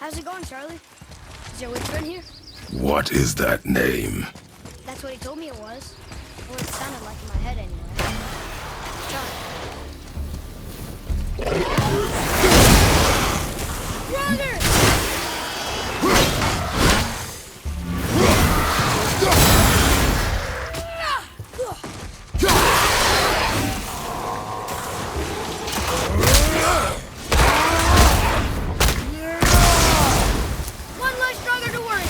How's it going, Charlie? Is your witcher in here? What is that name? That's what he told me it was. Or it sounded like in my head anyway. Charlie. Brother! One less brother to worry.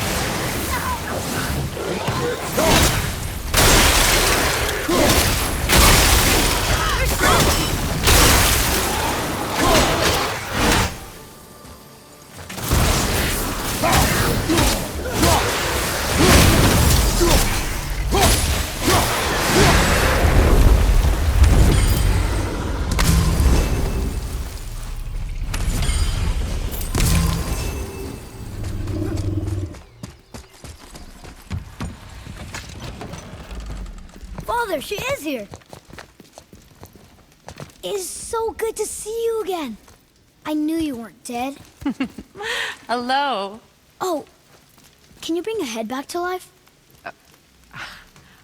Father, she is here. It is so good to see you again. I knew you weren't dead. Hello. Oh, can you bring a head back to life?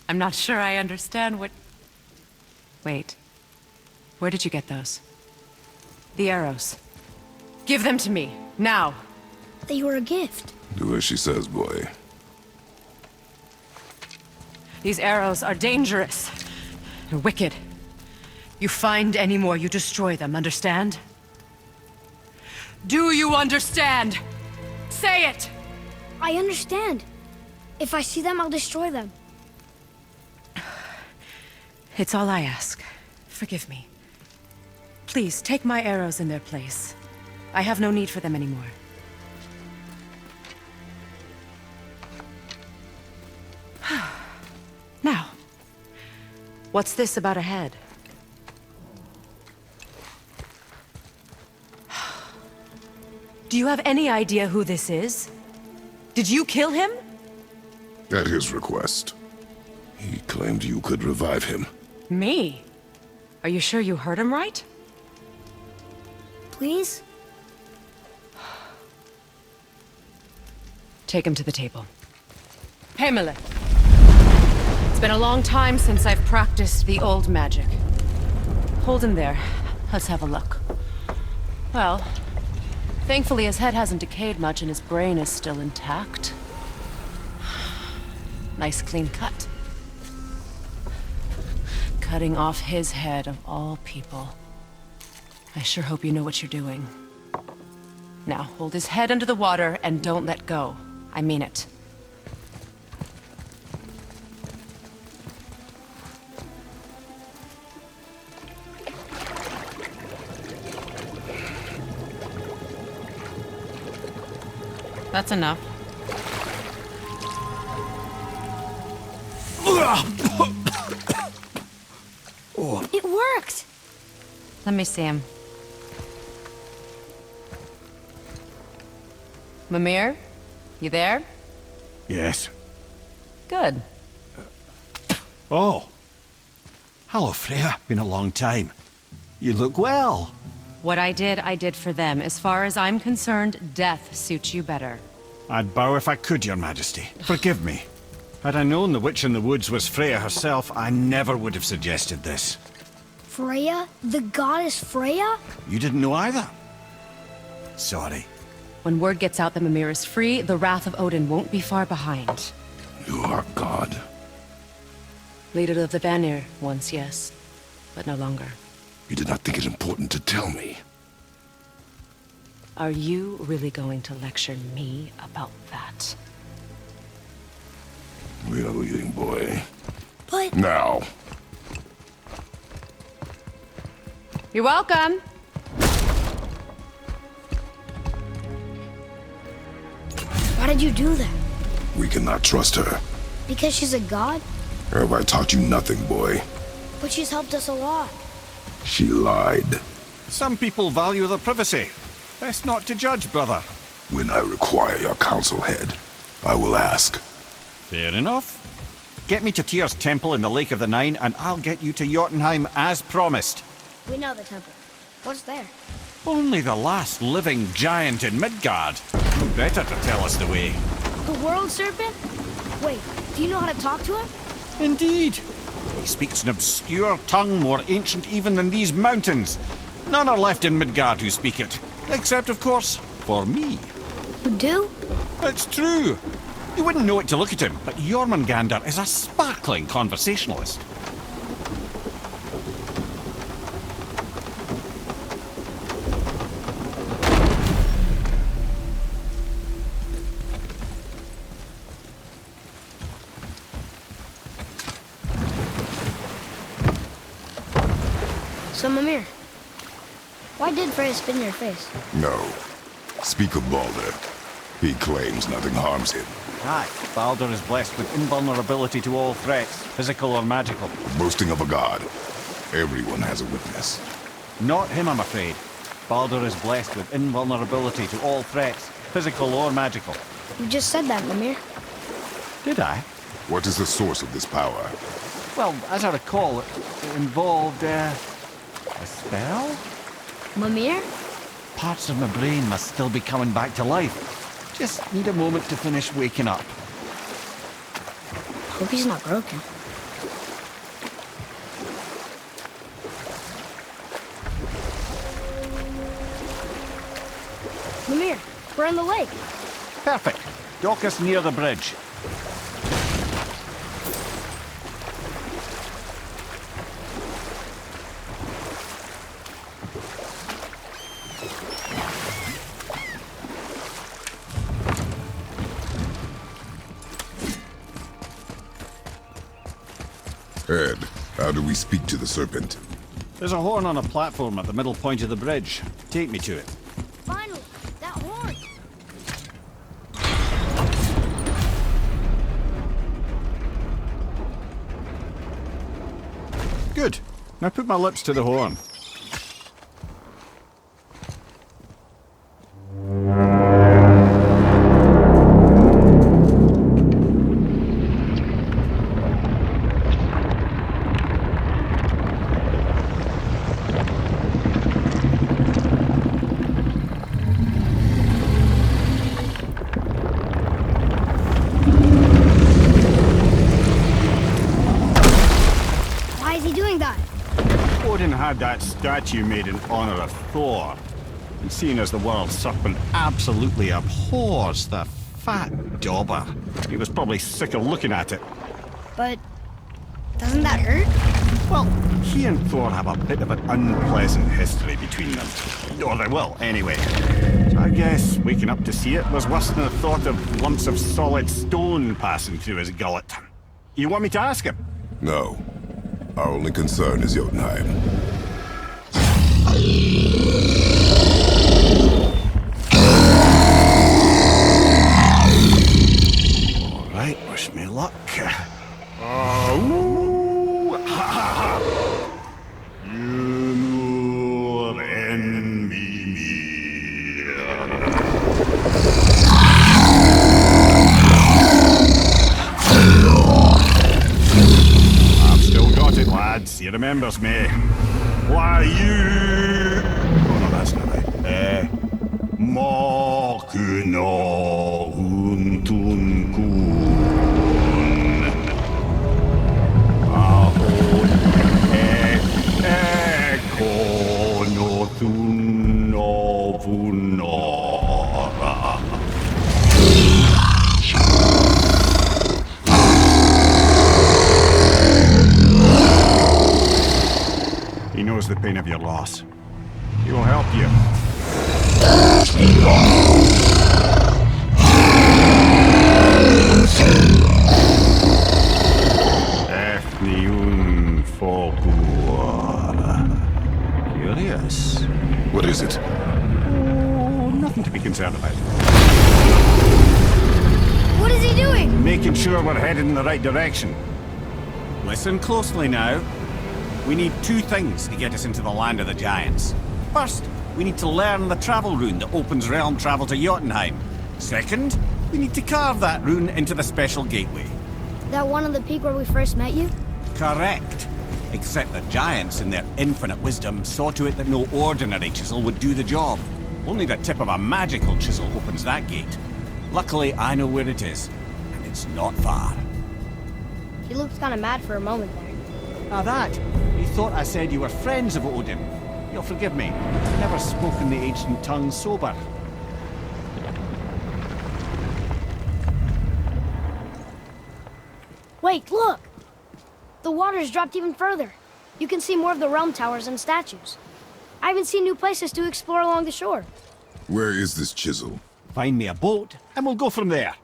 I'm not sure I understand what... Wait. Where did you get those? The arrows. Give them to me, now. They were a gift. Do as she says, boy. These arrows are dangerous. They're wicked. You find any more, you destroy them, understand? Do you understand? Say it! I understand. If I see them, I'll destroy them. It's all I ask. Forgive me. Please, take my arrows in their place. I have no need for them anymore. Now, what's this about a head? Do you have any idea who this is? Did you kill him? At his request. He claimed you could revive him. Me? Are you sure you heard him right? Please? Take him to the table. Pamela. It's been a long time since I've practiced the old magic. Hold him there. Let's have a look. Well, thankfully his head hasn't decayed much and his brain is still intact. Nice clean cut. Cutting off his head of all people. I sure hope you know what you're doing. Now, hold his head under the water and don't let go. I mean it. That's enough. It worked! Let me see him. Mimir? You there? Yes. Good. Oh. Hello, Freya. Been a long time. You look well. What I did for them. As far as I'm concerned, death suits you better. I'd bow if I could, Your Majesty. Forgive me. Had I known the witch in the woods was Freya herself, I never would have suggested this. Freya? The goddess Freya? You didn't know either? Sorry. When word gets out that Mimir is free, the wrath of Odin won't be far behind. You are God. Leader of the Vanir, once yes, but no longer. You did not think it important to tell me. Are you really going to lecture me about that? We are leaving, boy. But... Now. You're welcome. Why did you do that? We cannot trust her. Because she's a god? Or have I taught you nothing, boy? But she's helped us a lot. She lied. Some people value their privacy. Best not to judge, brother. When I require your council head, I will ask. Fair enough. Get me to Tyr's temple in the Lake of the Nine, and I'll get you to Jotunheim as promised. We know the temple. What's there? Only the last living giant in Midgard. Better to tell us the way. The world serpent? Wait, do you know how to talk to him? Indeed. He speaks an obscure tongue more ancient even than these mountains. None are left in Midgard who speak it. Except, of course, for me. You do? It's true. You wouldn't know it to look at him, but Jormungandr is a sparkling conversationalist. So, Mimir, why did Freya spit in your face? No. Speak of Baldur. He claims nothing harms him. Aye, Baldur is blessed with invulnerability to all threats, physical or magical. Boasting of a god. Everyone has a weakness. Not him, I'm afraid. Baldur is blessed with invulnerability to all threats, physical or magical. You just said that, Mimir. Did I? What is the source of this power? Well, as I recall, it involved, a spell? Mimir? Parts of my brain must still be coming back to life. Just need a moment to finish waking up. Hope he's not broken. Mimir, we're on the lake. Perfect. Dock us near the bridge. Ed, how do we speak to the Serpent? There's a horn on a platform at the middle point of the bridge. Take me to it. Finally, that horn. Good. Now put my lips to the horn. Why is he doing that? Odin had that statue made in honor of Thor. And seeing as the world serpent absolutely abhors the fat dauber, he was probably sick of looking at it. But doesn't that hurt? Well, he and Thor have a bit of an unpleasant history between them. Or they will, anyway. So I guess waking up to see it was worse than the thought of lumps of solid stone passing through his gullet. You want me to ask him? No. Our only concern is Jotunheim. All right, wish me luck. Oh, ha ha ha! You and me. I've still got it, lads. He remembers me. Why you? Oh no, that's not right. Makuna huntun kun. Ahon ekonothun novunora. He knows the pain of your loss. He will help you. Efniun Fogur. Curious. What is it? Oh, nothing to be concerned about. What is he doing? Making sure we're headed in the right direction. Listen closely now. We need two things to get us into the land of the giants. First, we need to learn the travel rune that opens realm travel to Jotunheim. Second, we need to carve that rune into the special gateway. That one on the peak where we first met you? Correct. Except the giants, in their infinite wisdom, saw to it that no ordinary chisel would do the job. Only the tip of a magical chisel opens that gate. Luckily, I know where it is, and it's not far. He looked kind of mad for a moment there. Ah, that! You thought I said you were friends of Odin. You'll forgive me. I've never spoken the ancient tongue sober. Wait, look! The water's dropped even further. You can see more of the realm towers and statues. I even see new places to explore along the shore. Where is this chisel? Find me a boat, and we'll go from there.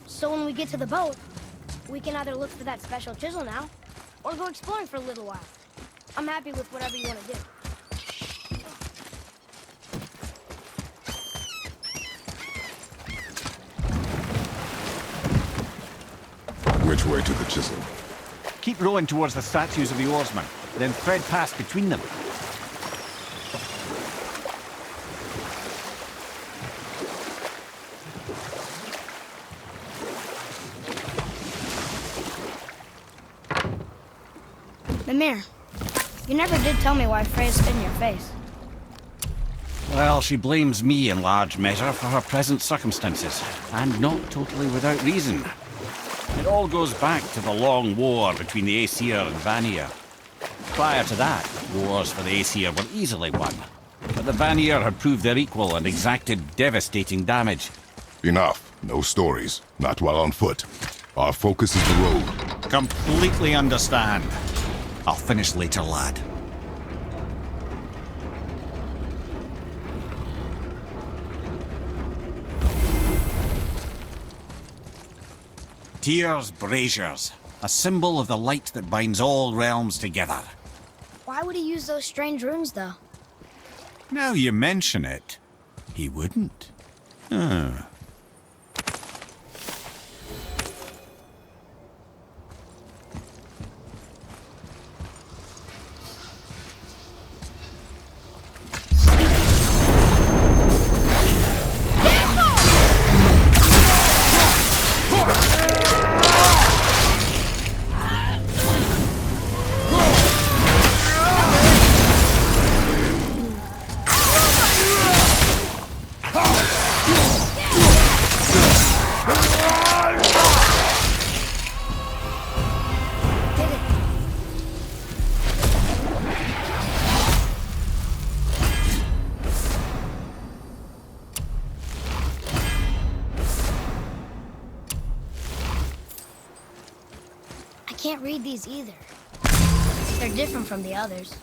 So when we get to the boat, we can either look for that special chisel now, or go exploring for a little while. I'm happy with whatever you want to do. Which way to the chisel? Keep rowing towards the statues of the oarsmen, then thread past between them. Mimir, you never did tell me why Freya spit in your face. Well, she blames me in large measure for her present circumstances, and not totally without reason. It all goes back to the long war between the Aesir and Vanir. Prior to that, wars for the Aesir were easily won, but the Vanir had proved their equal and exacted devastating damage. Enough. No stories. Not while on foot. Our focus is the road. Completely understand. I'll finish later, lad. Tyr's braziers, a symbol of the light that binds all realms together. Why would he use those strange runes, though? Now you mention it, he wouldn't. I can't read these either. They're different from the others.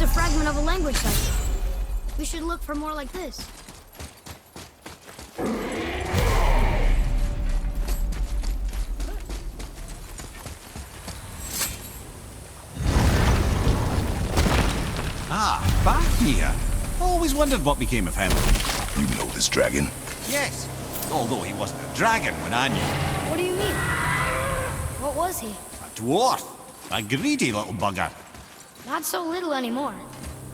It's a fragment of a language cipher. We should look for more like this. Ah, back here. Always wondered what became of him. You know this dragon? Yes, although he wasn't a dragon when I knew. What do you mean? What was he? A dwarf. A greedy little bugger. Not so little anymore.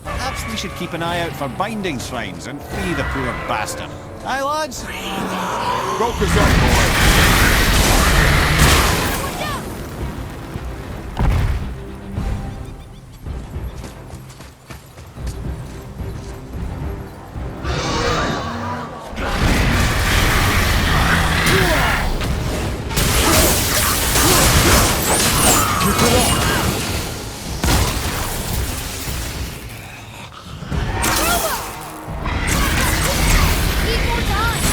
Perhaps we should keep an eye out for binding shrines and free the poor bastard. Aye, lads? Focus up, boy! Need more time!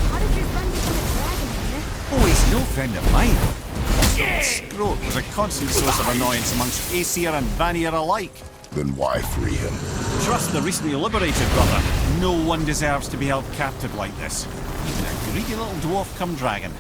How did your friend become a dragon, Peter? Oh, he's no friend of mine. Scroat was a constant source of annoyance amongst Aesir and Vanir alike. Then why free him? Trust the recently liberated brother. No one deserves to be held captive like this. Even a greedy little dwarf come dragon.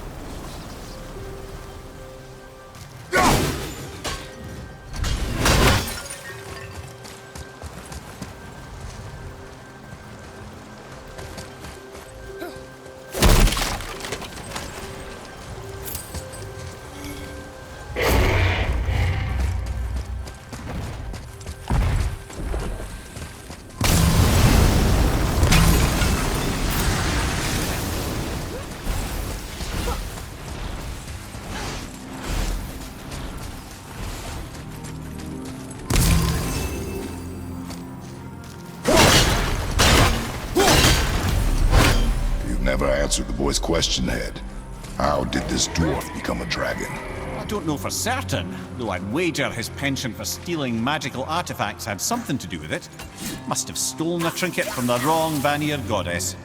You've never answered the boy's question, Head. How did this dwarf become a dragon? I don't know for certain, though I'd wager his penchant for stealing magical artifacts had something to do with it. Must have stolen a trinket from the wrong Vanir goddess.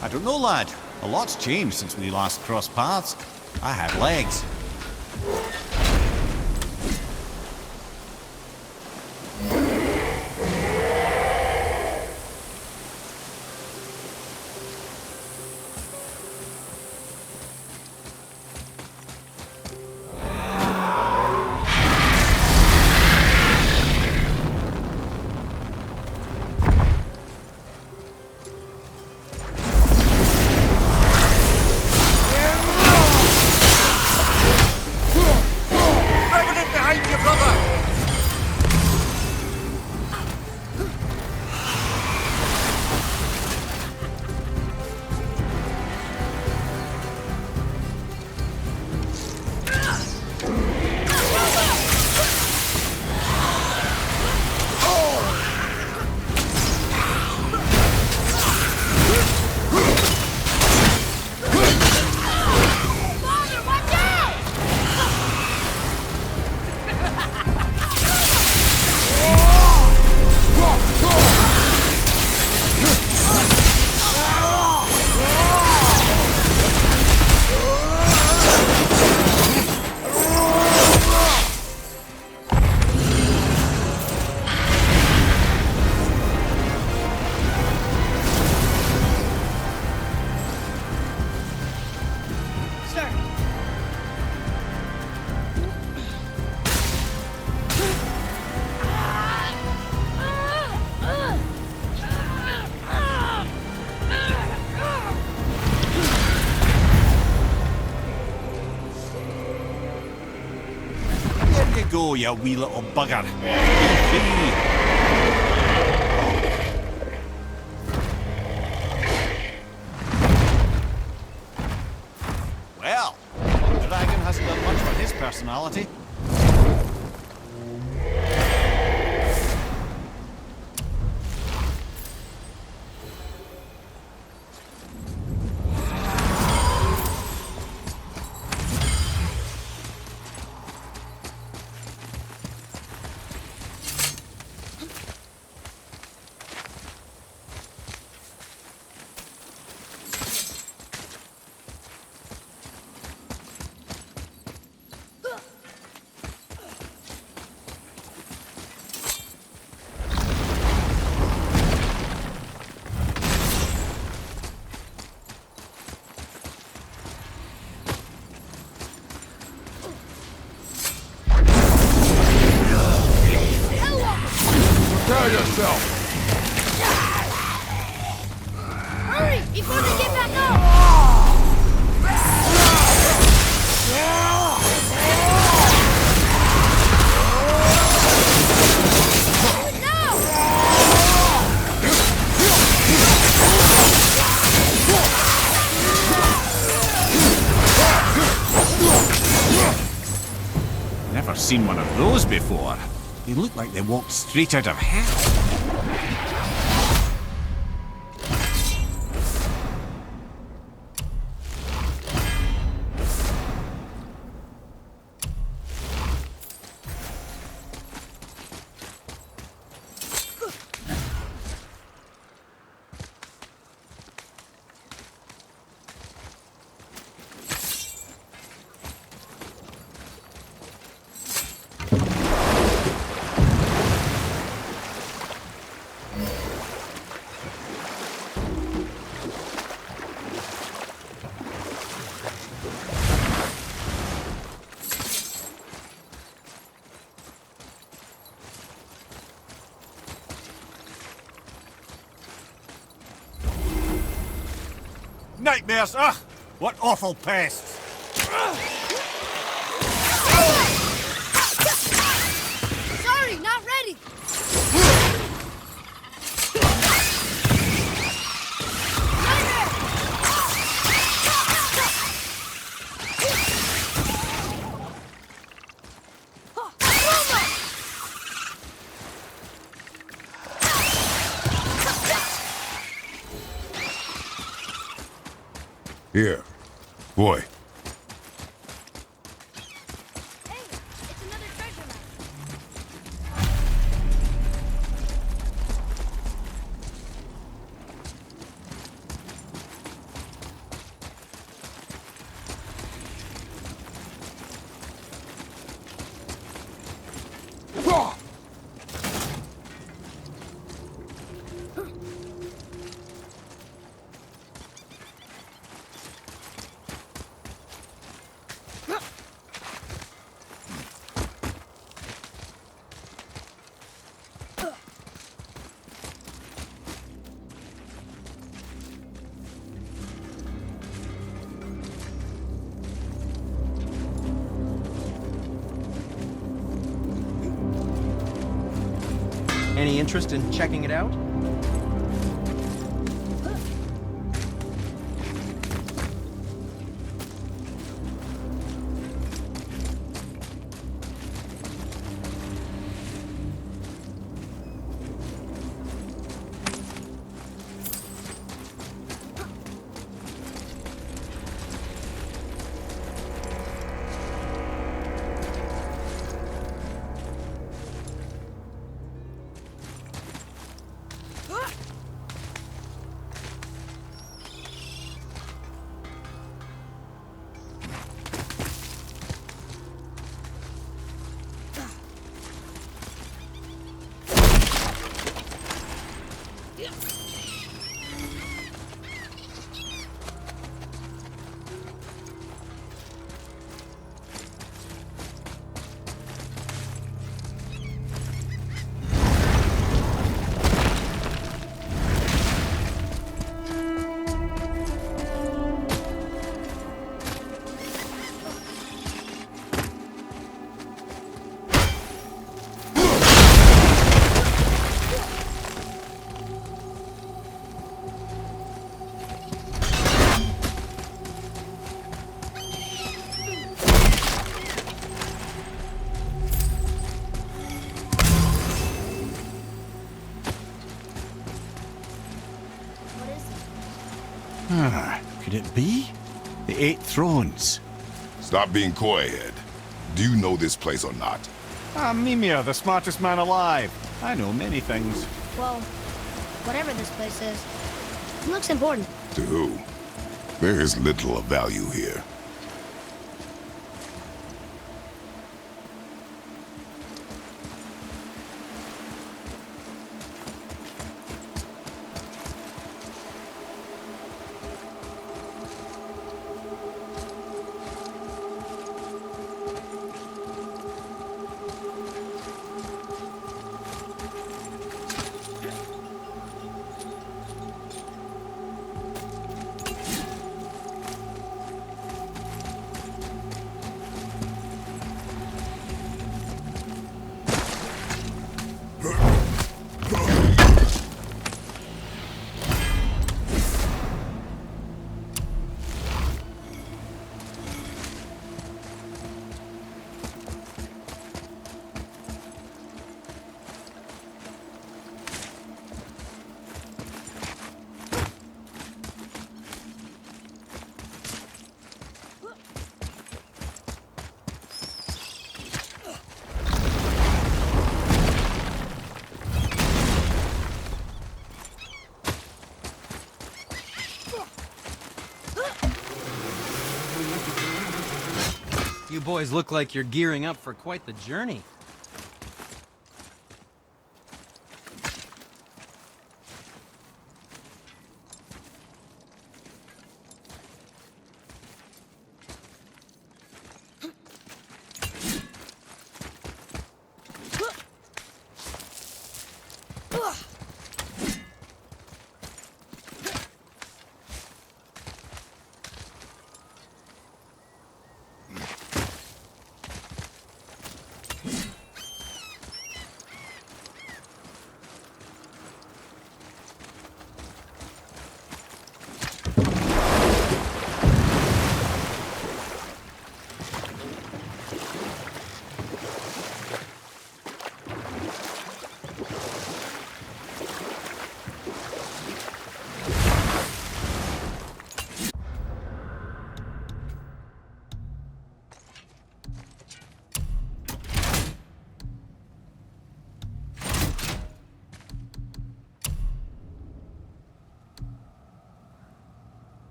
I don't know, lad. A lot's changed since we last crossed paths. I had legs. go, you wee little bugger. Be free. Well, the dragon hasn't done much for his personality. Prepare yourself! Hurry, before they get back up! Never seen one of those before. They look like they walked straight out of hell. Nightmares! Ugh! What awful pests! Sorry, not ready! Here. Boy. Hey, it's another treasure map. Any interest in checking it out? Could it be? The Eight Thrones. Stop being coy-head. Do you know this place or not? I'm Mimir, the smartest man alive. I know many things. Well, whatever this place is, it looks important. To who? There is little of value here. You boys look like you're gearing up for quite the journey.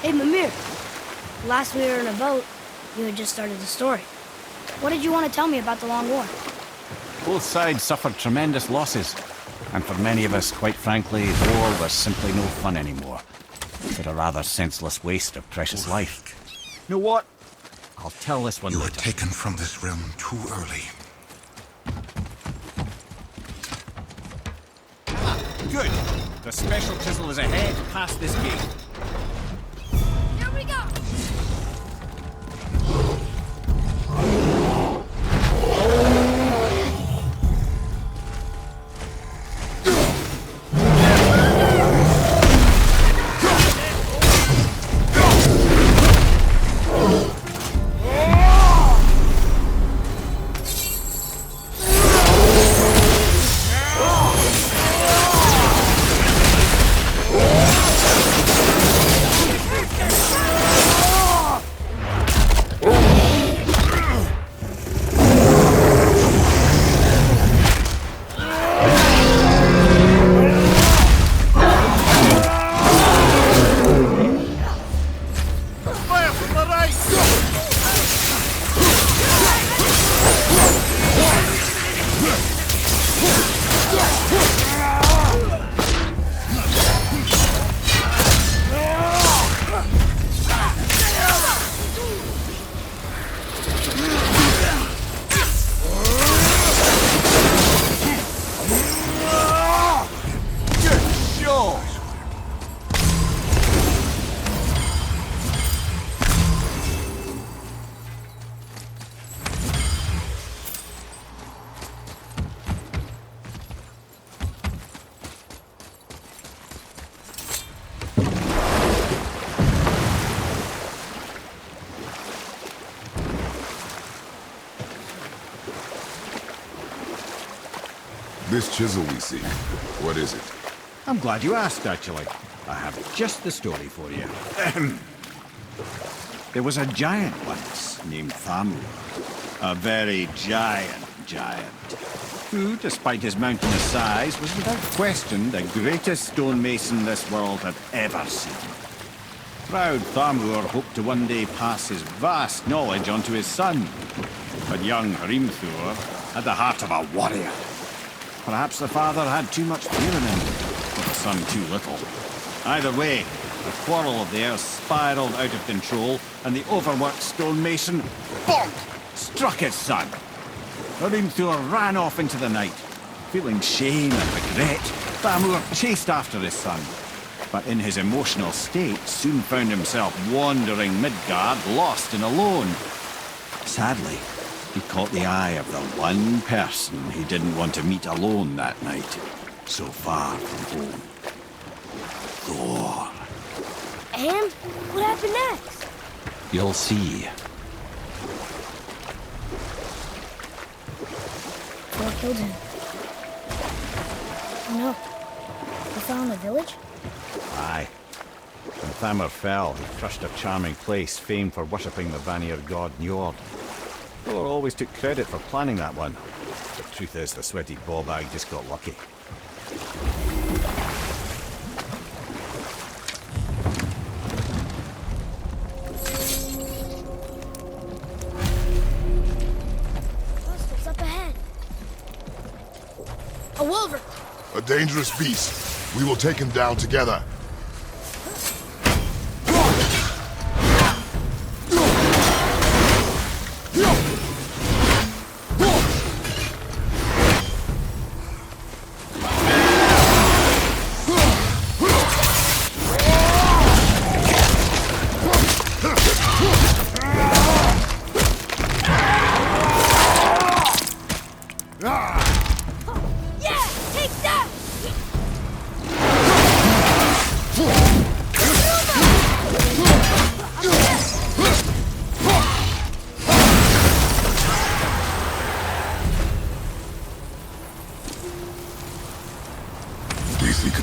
Hey, Mimir. Last we were in a boat, you had just started the story. What did you want to tell me about the Long War? Both sides suffered tremendous losses. And for many of us, quite frankly, war was simply no fun anymore. But a rather senseless waste of precious life. You know what? I'll tell this one You were later. taken from this realm too early. Good. The special chisel is ahead past this gate. Here we go! This chisel we see, what is it? I'm glad you asked, actually. I have just the story for you. There was a giant once named Thamur. A very giant, who, despite his mountainous size, was without question the greatest stonemason this world had ever seen. Proud Thamur hoped to one day pass his vast knowledge on to his son. But young Hrimthur had the heart of a warrior. Perhaps the father had too much fear in him, but the son too little. Either way, the quarrel of theirs spiraled out of control, and the overworked stonemason, bonk, struck his son. Hrimthur ran off into the night. Feeling shame and regret, Thamur chased after his son. But in his emotional state, soon found himself wandering Midgard, lost and alone. Sadly, he caught the eye of the one person he didn't want to meet alone that night, so far from home. Thor. And what happened next? You'll see. Thor killed him. Oh no. He fell in the village? Aye. When Thamur fell, he crushed a charming place famed for worshipping the Vanir god Njord. Thor always took credit for planning that one. The truth is, the sweaty ballbag just got lucky. What's up ahead? A wolver! A dangerous beast. We will take him down together.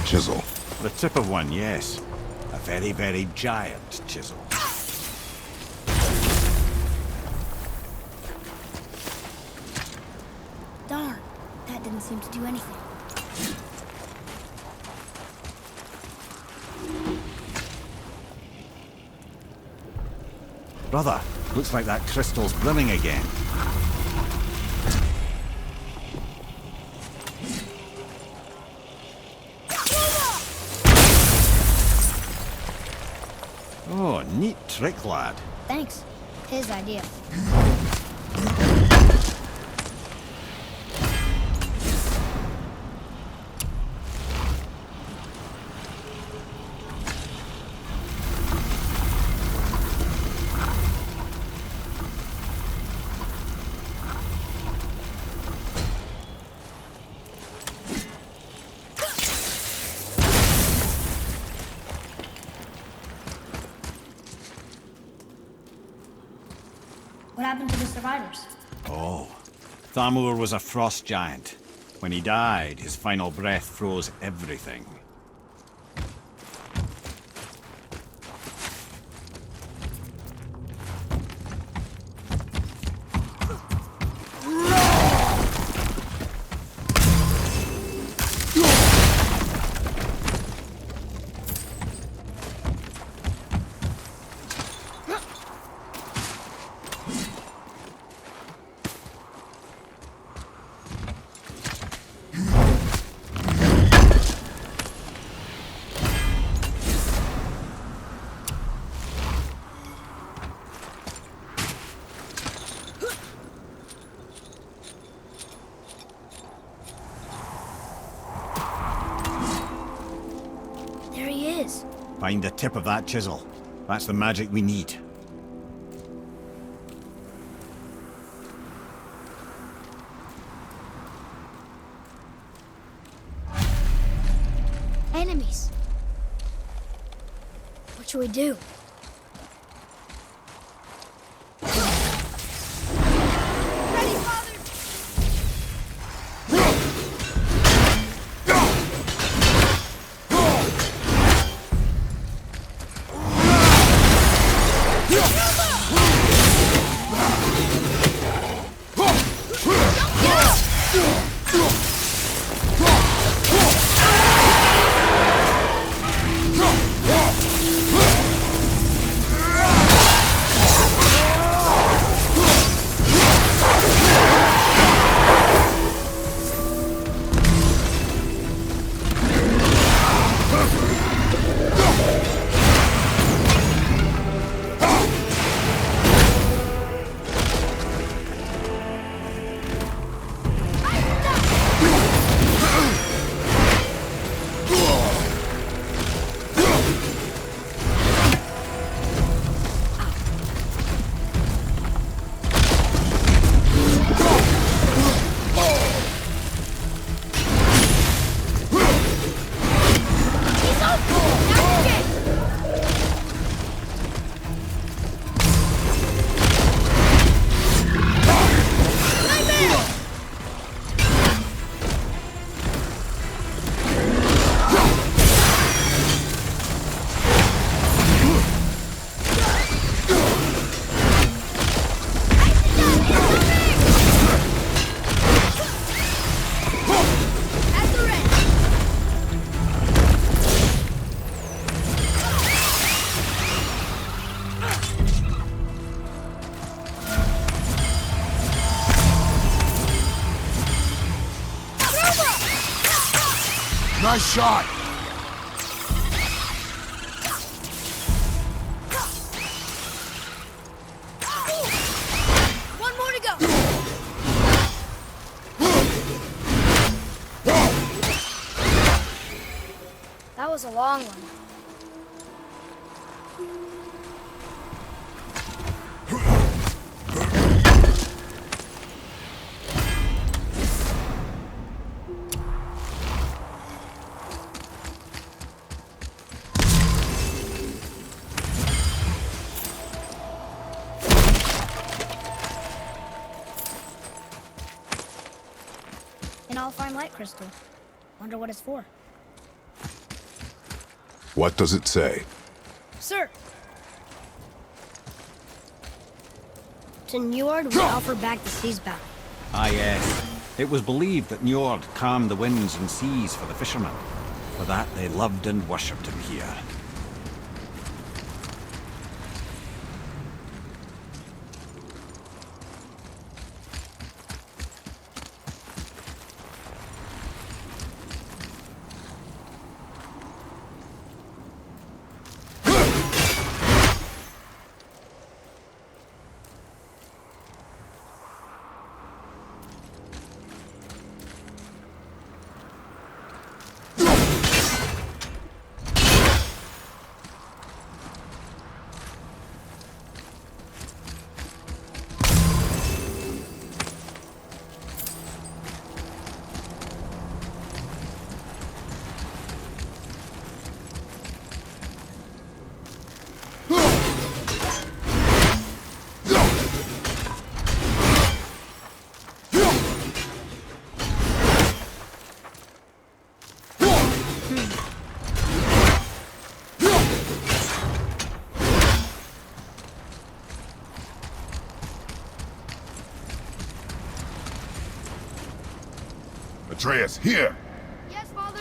Chisel. The tip of one, yes. A very, very giant chisel. Darn, that didn't seem to do anything. Brother, looks like that crystal's brimming again. Oh, neat trick, lad. Thanks. His idea. What happened to the survivors? Oh, Thamur was a frost giant. When he died, his final breath froze everything. There he is. Find the tip of that chisel. That's the magic we need. Enemies. What should we do? Ready, Father! Nice shot! One more to go. That was a long one. An all-fine light crystal. Wonder what it's for. What does it say? Sir! To Njord, we offer back the sea's bounty. Ah, yes. It was believed that Njord calmed the winds and seas for the fishermen. For that, they loved and worshipped him here. Atreus, here! Yes, Father!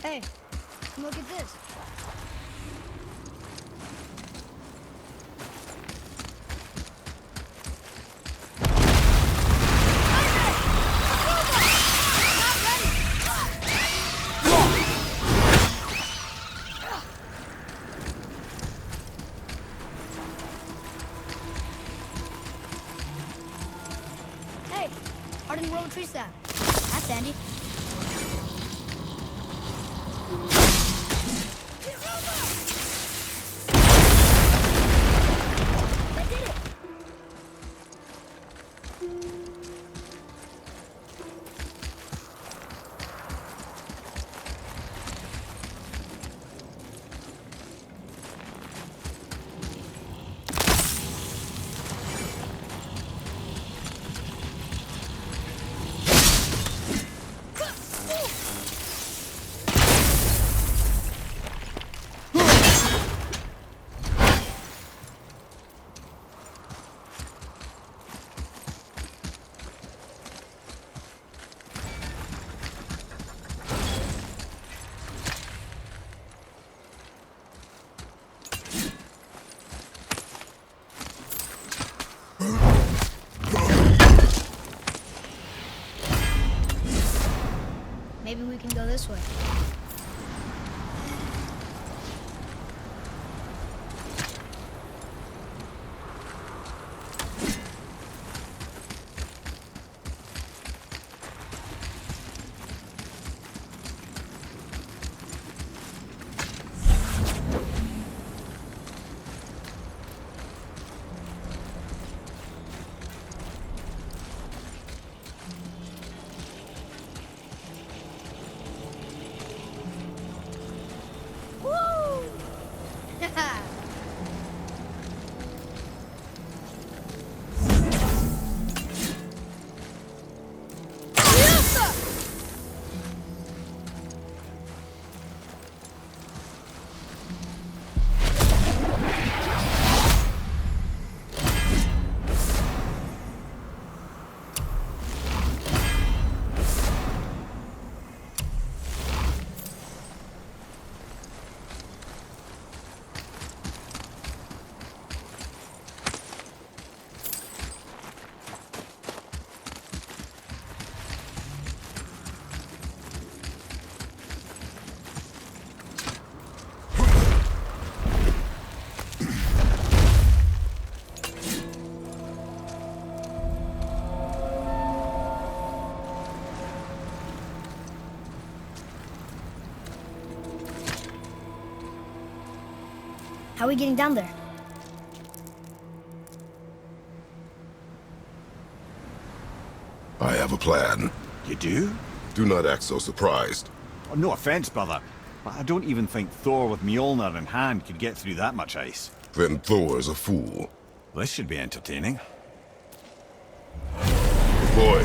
Hey, look at this. Hey, Arden Road tree staff. That's handy. Maybe we can go this way. How are we getting down there? I have a plan. You do? Do not act so surprised. Oh, no offense, brother, but I don't even think Thor with Mjolnir in hand could get through that much ice. Then Thor's a fool. This should be entertaining. Boy,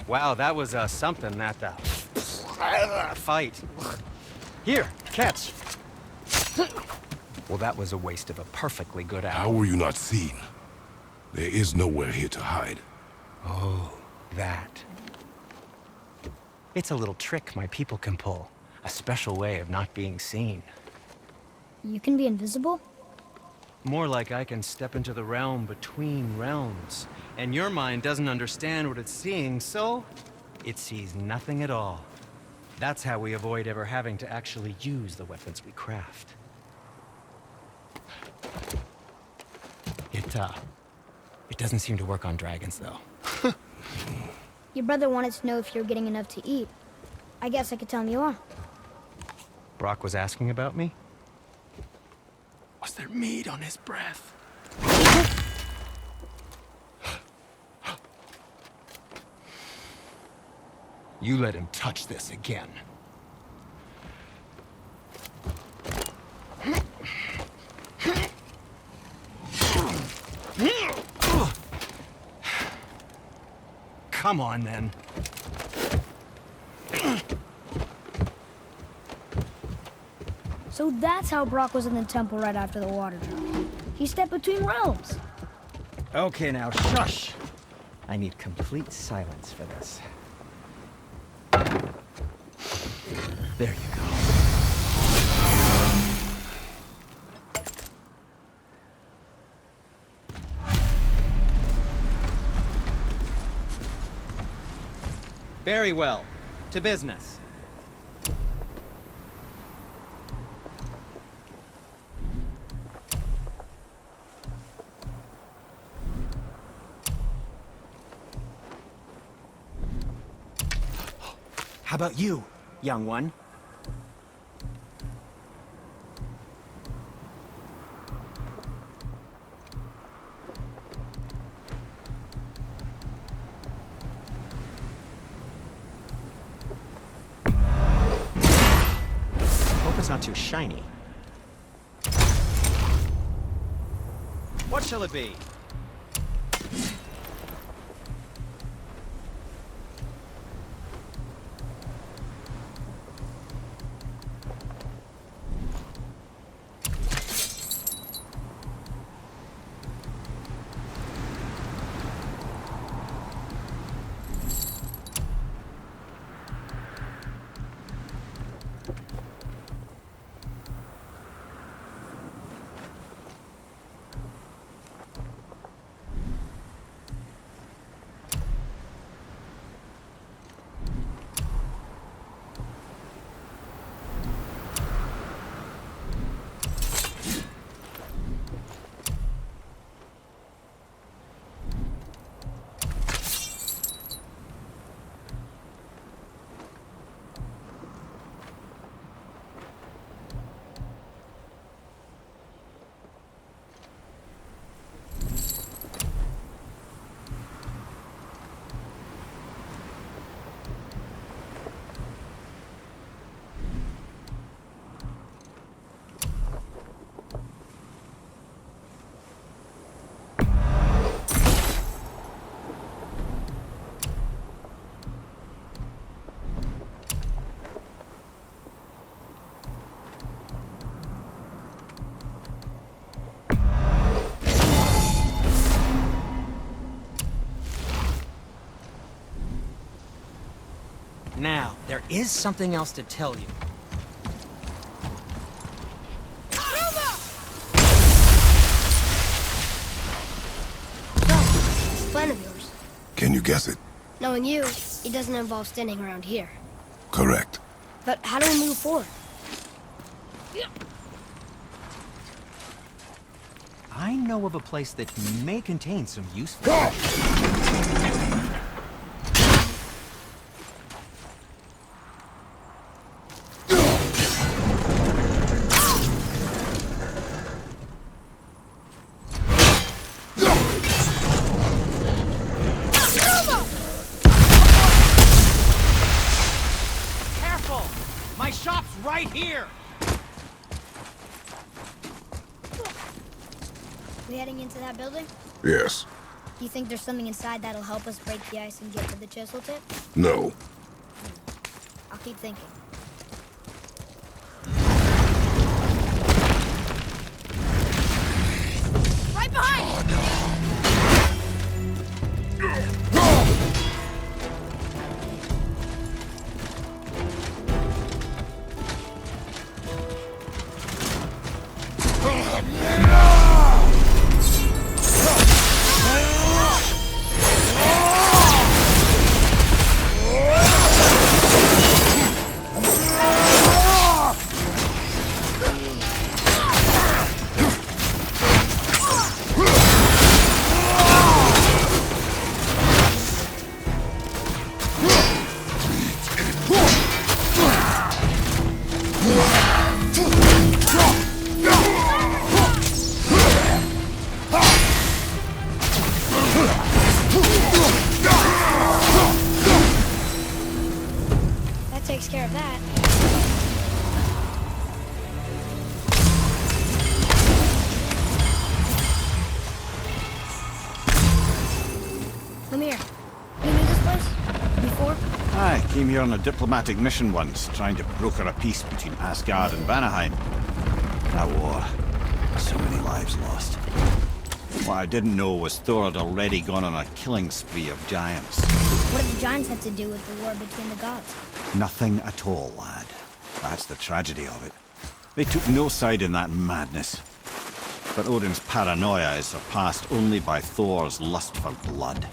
Wow, that was something, that fight. Here, catch. Well, that was a waste of a perfectly good how hour. were you not seen? There is nowhere here to hide. Oh, that. It's a little trick my people can pull. A special way of not being seen. You can be invisible? More like I can step into the realm between realms. And your mind doesn't understand what it's seeing, so it sees nothing at all. That's how we avoid ever having to actually use the weapons we craft. It doesn't seem to work on dragons, though. Your brother wanted to know if you're getting enough to eat. I guess I could tell him you are. Brock was asking about me? Was there meat on his breath? You let him touch this again. Come on, then. So that's how Brock was in the temple right after the water drop. He stepped between realms. Okay, now shush. I need complete silence for this. There you go. Very well. To business. How about you, young one? Hope it's not too shiny. What shall it be? Now, there is something else to tell you. It's a plan of yours. Can you guess it? Knowing you, it doesn't involve standing around here. Correct. But how do we move forward? I know of a place that may contain some useful... My shop's right here! We heading into that building? Yes. You think there's something inside that'll help us break the ice and get to the chisel tip? No. I'll keep thinking. Right behind! Takes care of that. Come here. You knew this place? Before? I came here on a diplomatic mission once, trying to broker a peace between Asgard and Vanaheim. That war. So many lives lost. What I didn't know was Thor had already gone on a killing spree of giants. What did the giants have to do with the war between the gods? Nothing at all, lad. That's the tragedy of it. They took no side in that madness. But Odin's paranoia is surpassed only by Thor's lust for blood.